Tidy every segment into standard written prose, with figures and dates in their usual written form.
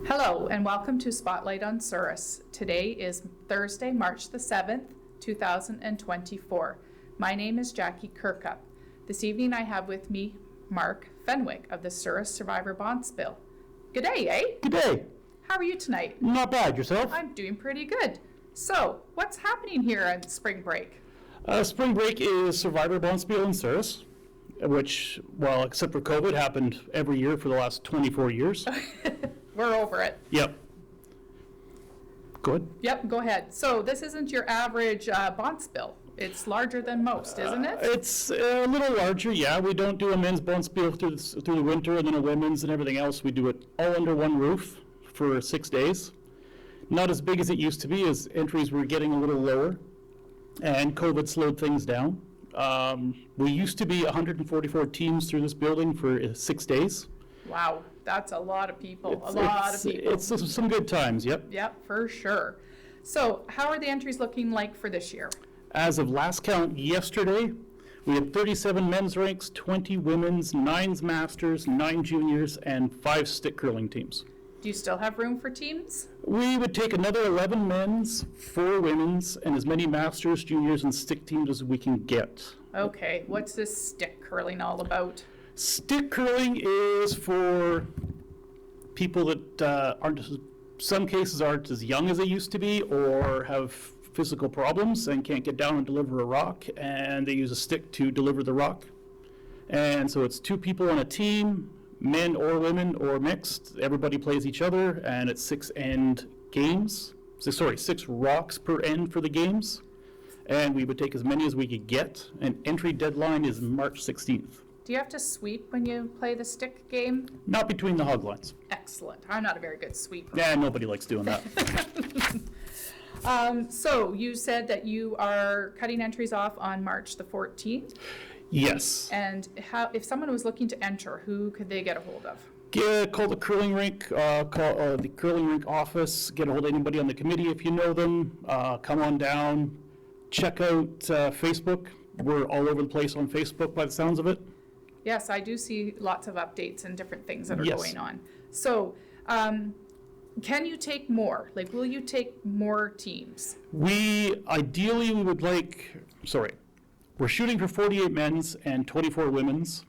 Hello and welcome to Spotlight on Souris. Today is Thursday, March the 7th, 2024. My name is Jackie Kirkup. This evening I have with me Mark Finwick of the Souris Survivor Bonspiel. G'day, eh? G'day. How are you tonight? Not bad. Yourself? I'm doing pretty good. So, what's happening here on spring break? Spring break is Survivor Bonspiel in Souris, which, well, except for COVID, happened every year for the last 24 years. We're over it. Yep. Go ahead. Yep, go ahead. So, this isn't your average Bonspiel. It's larger than most, isn't it? It's a little larger, yeah. We don't do a men's Bonspiel through the winter and then a women's and everything else. We do it all under one roof for 6 days. Not as big as it used to be, as entries were getting a little lower, and COVID slowed things down. We used to be 144 teams through this building for 6 days. Wow, that's a lot of people. It's some good times, yep. Yep, for sure. So, how are the entries looking like for this year? As of last count yesterday, we had 37 men's ranks, 20 women's, 9 masters, 9 juniors, and 5 stick curling teams. Do you still have room for teams? We would take another 11 men's, 4 women's, and as many masters, juniors, and stick teams as we can get. Okay, what's this stick curling all about? Stick curling is for people that some cases aren't as young as they used to be, or have physical problems and can't get down and deliver a rock, and they use a stick to deliver the rock. And so it's 2 people on a team, men or women or mixed. Everybody plays each other, and it's 6 rocks per end for the games. And we would take as many as we could get. And entry deadline is March 16th. Do you have to sweep when you play the stick game? Not between the hog lines. Excellent. I'm not a very good sweeper. Yeah, nobody likes doing that. So you said that you are cutting entries off on March the 14th. Yes. And if someone was looking to enter, who could they get a hold of? Call the curling rink, call the curling rink office, get a hold of anybody on the committee if you know them. Come on down. Check out Facebook. We're all over the place on Facebook by the sounds of it. Yes, I do see lots of updates and different things that are Yes. going on. So, can you take more? Like, will you take more teams? We're shooting for 48 men's and 24 women's.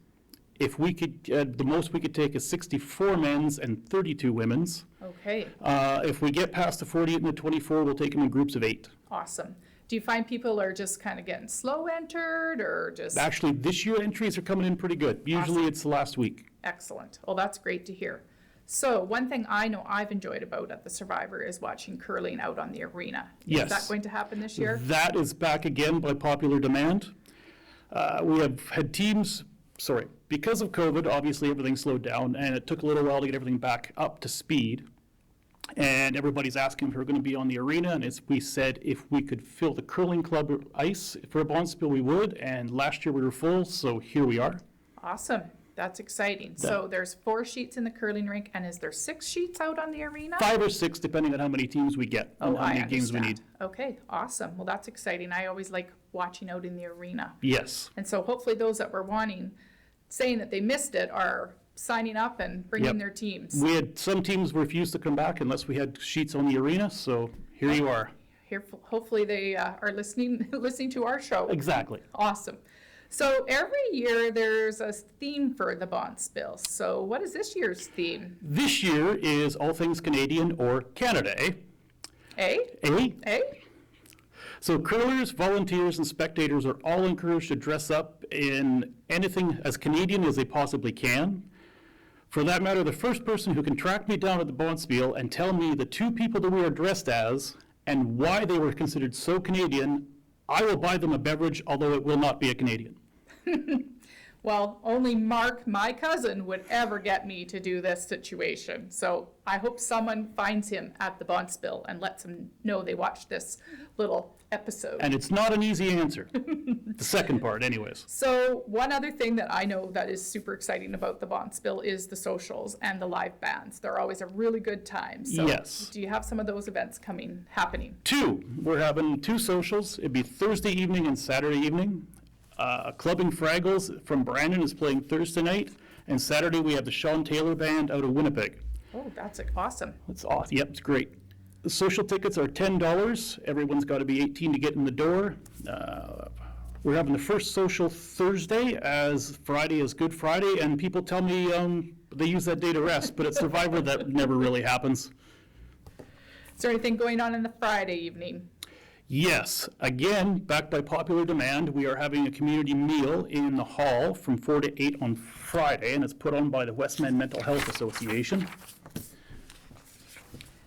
If we could, the most we could take is 64 men's and 32 women's. Okay, If we get past the 48 and the 24, we'll take them in groups of 8. awesome. Do you find people are just kind of getting slow entered or just? Actually, this year entries are coming in pretty good. Usually Awesome. it's the last week. Excellent. Well, that's great to hear. So one thing I know I've enjoyed about at the Survivor is watching curling out on the arena. Yes. Is that going to happen this year? That is back again by popular demand. We have had teams, because of COVID, obviously everything slowed down, and it took a little while to get everything back up to speed. And everybody's asking if we're going to be on the arena, and as we said, if we could fill the curling club ice for a Bonspiel, we would, and last year we were full, so here we are. Awesome. That's exciting. So there's 4 sheets in the curling rink, and is there 6 sheets out on the arena? 5 or 6, depending on how many teams we get and how many games we need. Okay, awesome. Well, that's exciting. I always like watching out in the arena. Yes. And so hopefully those that were saying that they missed it are signing up and bringing their teams. We had some teams refuse to come back unless we had sheets on the arena, so here you are. Here, hopefully they are listening to our show. Exactly. Awesome. So every year there's a theme for the Bonspiel. So what is this year's theme? This year is all things Canadian or Canada, eh? Eh? Eh? Eh? So curlers, volunteers, and spectators are all encouraged to dress up in anything as Canadian as they possibly can. For that matter, the first person who can track me down at the Bonspiel and tell me the 2 people that we are dressed as and why they were considered so Canadian, I will buy them a beverage, although it will not be a Canadian. Well, only Mark, my cousin, would ever get me to do this situation. So I hope someone finds him at the Bonspiel and lets him know they watched this little episode. And it's not an easy answer. The second part, anyways. So one other thing that I know that is super exciting about the Bonspiel is the socials and the live bands. They're always a really good time. So Yes. do you have some of those events happening? 2. We're having 2 socials. It'd be Thursday evening and Saturday evening. Clubbing Fraggles from Brandon is playing Thursday night, and Saturday we have the Sean Taylor Band out of Winnipeg. Oh, that's awesome. It's awesome. Yep, it's great. The social tickets are $10. Everyone's got to be 18 to get in the door. We're having the first social Thursday, as Friday is Good Friday, and people tell me they use that day to rest, but at Survivor that never really happens. Is there anything going on in the Friday evening? Yes, again, backed by popular demand, we are having a community meal in the hall from 4 to 8 on Friday, and it's put on by the Westman Mental Health Association.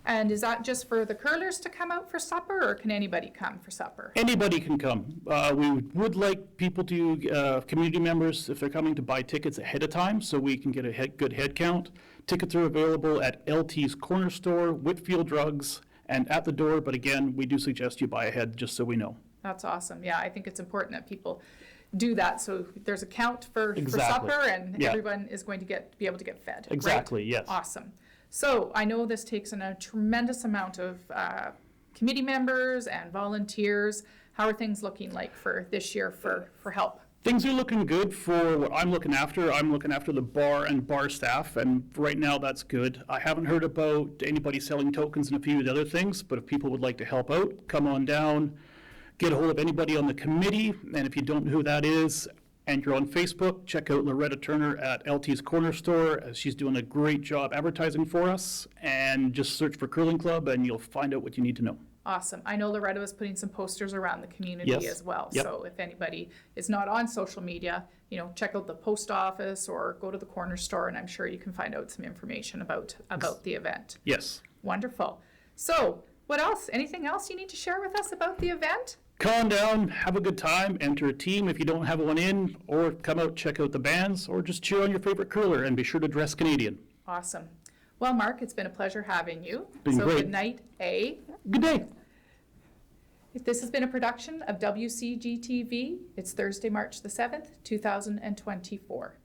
And is that just for the curlers to come out for supper, or can anybody come for supper? Anybody can come. We would like people to, community members, if they're coming, to buy tickets ahead of time so we can get a good head count. Tickets are available at LT's Corner Store, Whitfield Drugs, and at the door, but again, we do suggest you buy ahead just so we know. That's awesome. Yeah, I think it's important that people do that, so there's a count for Exactly. supper, and Yeah. everyone is going to be able to get fed. Exactly, right? yes. Awesome. So I know this takes in a tremendous amount of committee members and volunteers. How are things looking like for this year for help? Things are looking good for what I'm looking after. I'm looking after the bar and bar staff, and right now that's good. I haven't heard about anybody selling tokens and a few of the other things, but if people would like to help out, come on down, get a hold of anybody on the committee, and if you don't know who that is, and you're on Facebook, check out Loretta Turner at LT's Corner Store. She's doing a great job advertising for us, and just search for Curling Club and you'll find out what you need to know. Awesome. I know Loretta was putting some posters around the community Yes. as well. Yep. So if anybody is not on social media, check out the post office or go to the corner store, and I'm sure you can find out some information about the event. Yes. Wonderful. So what else? Anything else you need to share with us about the event? Come on down, have a good time, enter a team if you don't have one in, or come out, check out the bands, or just cheer on your favorite curler and be sure to dress Canadian. Awesome. Well, Mark, it's been a pleasure having you. Been so great. Good night, A. Good day. This has been a production of WCGTV. It's Thursday, March the 7th, 2024.